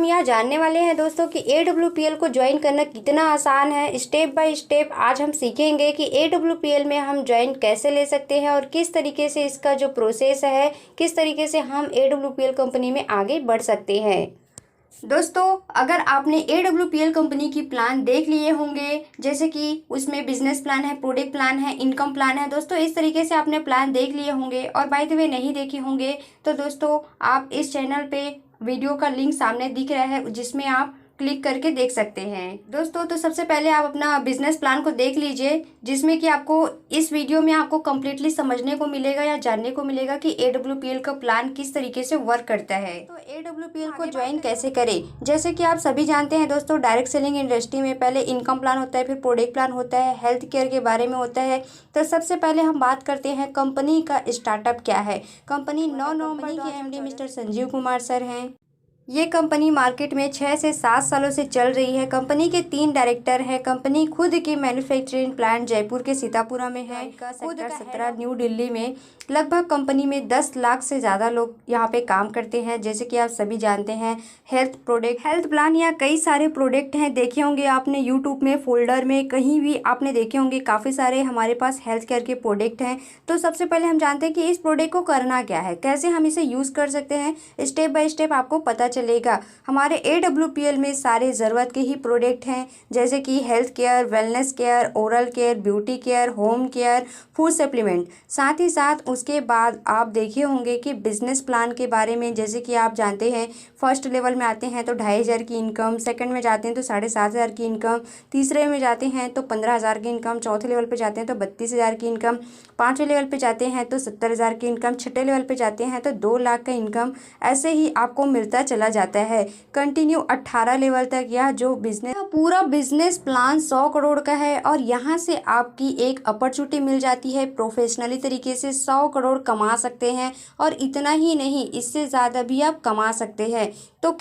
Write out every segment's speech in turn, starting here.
हम यह जानने वाले हैं दोस्तों कि AWPL को ज्वाइन करना कितना आसान है। स्टेप बाय स्टेप आज हम सीखेंगे कि AWPL में हम ज्वाइन कैसे ले सकते हैं और किस तरीके से इसका जो प्रोसेस है, किस तरीके से हम AWPL कंपनी में आगे बढ़ सकते हैं। दोस्तों, अगर आपने AWPL कंपनी की प्लान देख लिए होंगे, जैसे कि उसमें बिजनेस प्लान है, प्रोडक्ट प्लान है, इनकम प्लान है, दोस्तों इस तरीके से आपने प्लान देख लिए होंगे और बाय द वे नहीं देखे होंगे तो दोस्तों आप इस चैनल पे वीडियो का लिंक सामने दिख रहा है जिसमें आप क्लिक करके देख सकते हैं। दोस्तों, तो सबसे पहले आप अपना बिजनेस प्लान को देख लीजिए, जिसमें कि आपको इस वीडियो में आपको कम्प्लीटली समझने को मिलेगा या जानने को मिलेगा कि AWPL का प्लान किस तरीके से वर्क करता है। तो AWPL को ज्वाइन कैसे करें, जैसे कि आप सभी जानते हैं दोस्तों, डायरेक्ट सेलिंग इंडस्ट्री में पहले इनकम प्लान होता है, फिर प्रोडक्ट प्लान होता है, हेल्थ केयर के बारे में होता है। तो सबसे पहले हम बात करते हैं कंपनी का स्टार्टअप क्या है। कंपनी 9 नवंबर के MD mister Sanjeev Kumar sir हैं। ये कंपनी मार्केट में 6 से 7 सालों से चल रही है। कंपनी के 3 डायरेक्टर हैं। कंपनी खुद की मैन्युफैक्चरिंग प्लांट जयपुर के सीतापुरा में है, खुद का 17 न्यू दिल्ली में। लगभग कंपनी में 10 लाख से ज़्यादा लोग यहाँ पे काम करते हैं। जैसे कि आप सभी जानते हैं, हेल्थ प्रोडक्ट, हेल्थ प्लान या कई सारे प्रोडक्ट हैं, देखे होंगे आपने यूट्यूब में, फोल्डर में, कहीं भी आपने देखे होंगे। काफ़ी सारे हमारे पास हेल्थ केयर के प्रोडक्ट हैं। तो सबसे पहले हम जानते हैं कि इस प्रोडक्ट को करना क्या है, कैसे हम इसे यूज़ कर सकते हैं। स्टेप बाय स्टेप आपको पता चलेगा। हमारे AWPL में सारे ज़रूरत के ही प्रोडक्ट हैं, जैसे कि health care, wellness care, oral care, beauty care, home care, food supplement. साथ ही साथ उसके बाद आप देखे होंगे कि बिजनेस प्लान के बारे में, जैसे कि आप जानते हैं फर्स्ट लेवल में आते हैं तो 2500 की इनकम, सेकंड में जाते हैं तो 7500 की इनकम, तीसरे में जाते हैं तो 15000 की इनकम, चौथे लेवल पे जाते हैं तो 32000 की इनकम, पाँचवें लेवल पे जाते हैं तो 70000 की इनकम, छठे लेवल पे जाते हैं तो 2 लाख का इनकम। ऐसे ही आपको मिलता चला जाता है कंटिन्यू 18 लेवल तक। यह जो बिजनेस, पूरा बिजनेस प्लान 100 करोड़ का है और यहाँ से आपकी एक अपॉर्चुनिटी मिल जाती है। प्रोफेशनली तरीके से 100 करोड़ कमा सकते हैं और इतना ही नहीं, इससे ज़्यादा भी आप कमा सकते हैं। तो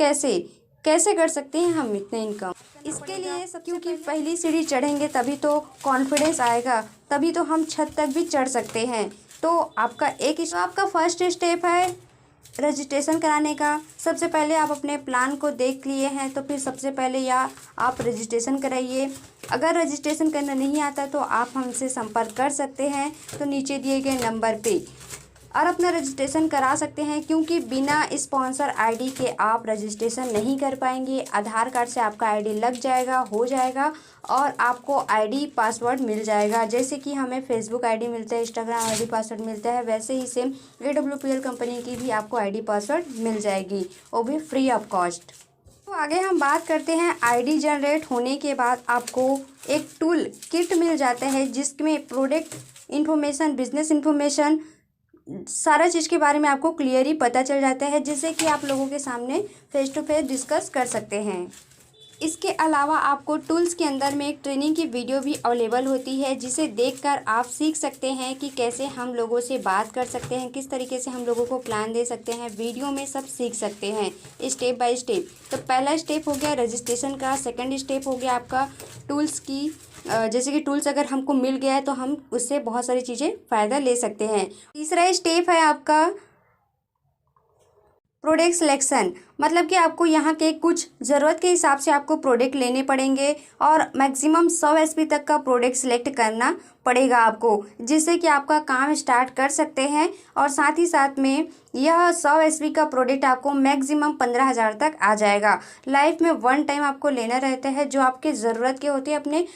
कैसे कर सकते हैं हम इतने इनकम? इसके लिए क्योंकि पहली सीढ़ी चढ़ेंगे तभी तो कॉन्फिडेंस आएगा, तभी तो हम छत तक भी चढ़ सकते हैं। तो आपका फर्स्ट स्टेप है रजिस्ट्रेशन कराने का। सबसे पहले आप अपने प्लान को देख लिए हैं तो फिर सबसे पहले या आप रजिस्ट्रेशन कराइए। अगर रजिस्ट्रेशन करना नहीं आता तो आप हमसे संपर्क कर सकते हैं, तो नीचे दिए गए नंबर पे, और अपना रजिस्ट्रेशन करा सकते हैं। क्योंकि बिना स्पॉन्सर आईडी के आप रजिस्ट्रेशन नहीं कर पाएंगे। आधार कार्ड से आपका आईडी लग जाएगा, हो जाएगा, और आपको आईडी पासवर्ड मिल जाएगा। जैसे कि हमें फेसबुक आईडी मिलता है, इंस्टाग्राम आईडी पासवर्ड मिलता है, वैसे ही सेम AWPL कंपनी की भी आपको आईडी पासवर्ड मिल जाएगी, वो भी फ्री ऑफ कॉस्ट। तो आगे हम बात करते हैं। आईडी जनरेट होने के बाद आपको एक टूल किट मिल जाता है, जिसमें प्रोडक्ट इन्फॉर्मेशन, बिजनेस इन्फॉर्मेशन, सारा चीज़ के बारे में आपको क्लियरली पता चल जाता है, जिससे कि आप लोगों के सामने फेस टू फेस डिस्कस कर सकते हैं। इसके अलावा आपको टूल्स के अंदर में एक ट्रेनिंग की वीडियो भी अवेलेबल होती है, जिसे देखकर आप सीख सकते हैं कि कैसे हम लोगों से बात कर सकते हैं, किस तरीके से हम लोगों को प्लान दे सकते हैं। वीडियो में सब सीख सकते हैं स्टेप बाय स्टेप। तो पहला स्टेप हो गया रजिस्ट्रेशन का, सेकंड स्टेप हो गया आपका टूल्स की, जैसे कि टूल्स अगर हमको मिल गया है तो हम उससे बहुत सारी चीज़ें फ़ायदा ले सकते हैं। तीसरा स्टेप है आपका प्रोडक्ट सिलेक्शन, मतलब कि आपको यहाँ के कुछ ज़रूरत के हिसाब से आपको प्रोडक्ट लेने पड़ेंगे और मैक्सिमम 100 SP तक का प्रोडक्ट सिलेक्ट करना पड़ेगा आपको, जिससे कि आपका काम स्टार्ट कर सकते हैं। और साथ ही साथ में यह 100 SP का प्रोडक्ट आपको मैक्सिमम 15,000 तक आ जाएगा। लाइफ में 1 टाइम आपको लेना रहता है, जो आपके ज़रूरत के होते हैं अपने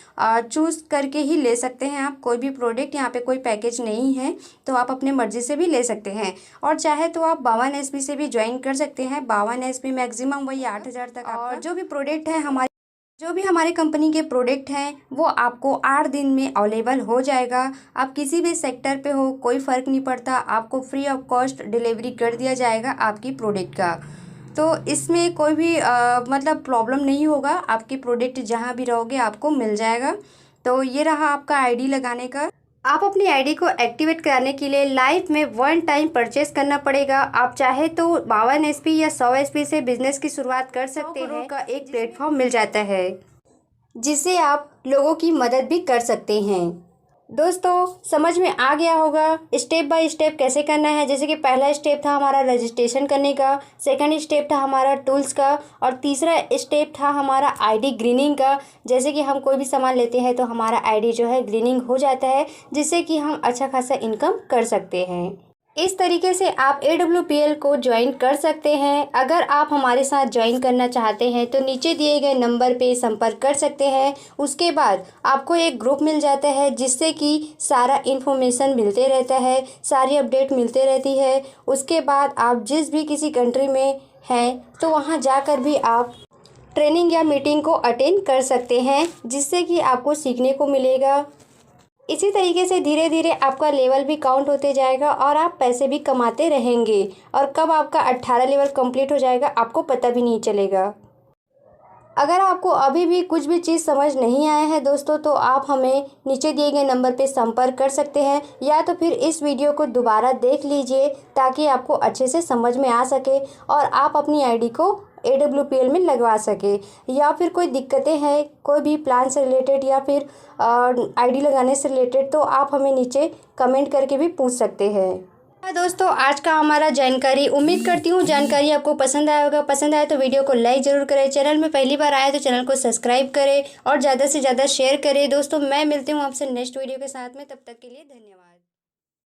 चूज़ करके ही ले सकते हैं आप कोई भी प्रोडक्ट। यहाँ पे कोई पैकेज नहीं है, तो आप अपने मर्ज़ी से भी ले सकते हैं। और चाहे तो आप 52 SP से भी ज्वाइन कर सकते हैं। 52 SP मैक्सिमम वही 8,000 तक। और जो भी हमारे कंपनी के प्रोडक्ट हैं वो आपको 8 दिन में अवेलेबल हो जाएगा। आप किसी भी सेक्टर पे हो, कोई फ़र्क नहीं पड़ता, आपको फ्री ऑफ कॉस्ट डिलीवरी कर दिया जाएगा आपकी प्रोडक्ट का। तो इसमें कोई भी मतलब प्रॉब्लम नहीं होगा, आपकी प्रोडक्ट जहाँ भी रहोगे आपको मिल जाएगा। तो ये रहा आपका आईडी लगाने का। आप अपनी आईडी को एक्टिवेट कराने के लिए लाइफ में 1 टाइम परचेस करना पड़ेगा। आप चाहे तो 52 SP या 100 SP से बिजनेस की शुरुआत कर सकते हैं। का एक प्लेटफॉर्म मिल जाता है, जिससे आप लोगों की मदद भी कर सकते हैं। दोस्तों समझ में आ गया होगा स्टेप बाय स्टेप कैसे करना है। जैसे कि पहला स्टेप था हमारा रजिस्ट्रेशन करने का, सेकंड स्टेप था हमारा टूल्स का, और तीसरा स्टेप था हमारा आईडी ग्रीनिंग का। जैसे कि हम कोई भी सामान लेते हैं तो हमारा आईडी जो है ग्रीनिंग हो जाता है, जिससे कि हम अच्छा खासा इनकम कर सकते हैं। इस तरीके से आप AWPL को ज्वाइन कर सकते हैं। अगर आप हमारे साथ ज्वाइन करना चाहते हैं तो नीचे दिए गए नंबर पे संपर्क कर सकते हैं। उसके बाद आपको एक ग्रुप मिल जाता है जिससे कि सारा इन्फॉर्मेशन मिलते रहता है, सारी अपडेट मिलते रहती है। उसके बाद आप जिस भी किसी कंट्री में हैं तो वहाँ जाकर भी आप ट्रेनिंग या मीटिंग को अटेंड कर सकते हैं, जिससे कि आपको सीखने को मिलेगा। इसी तरीके से धीरे धीरे आपका लेवल भी काउंट होते जाएगा और आप पैसे भी कमाते रहेंगे, और कब आपका 18 लेवल कंप्लीट हो जाएगा आपको पता भी नहीं चलेगा। अगर आपको अभी भी कुछ भी चीज़ समझ नहीं आया है दोस्तों, तो आप हमें नीचे दिए गए नंबर पे संपर्क कर सकते हैं, या तो फिर इस वीडियो को दोबारा देख लीजिए ताकि आपको अच्छे से समझ में आ सके और आप अपनी आईडी को AWPL में लगवा सके। या फिर कोई दिक्कतें हैं कोई भी प्लान से रिलेटेड या फिर आईडी लगाने से रिलेटेड, तो आप हमें नीचे कमेंट करके भी पूछ सकते हैं। दोस्तों आज का हमारा जानकारी, उम्मीद करती हूँ जानकारी आपको पसंद आया होगा। पसंद आया तो वीडियो को लाइक ज़रूर करें, चैनल में पहली बार आए तो चैनल को सब्सक्राइब करें और ज़्यादा से ज़्यादा शेयर करें। दोस्तों मैं मिलती हूँ आपसे नेक्स्ट वीडियो के साथ में, तब तक के लिए धन्यवाद।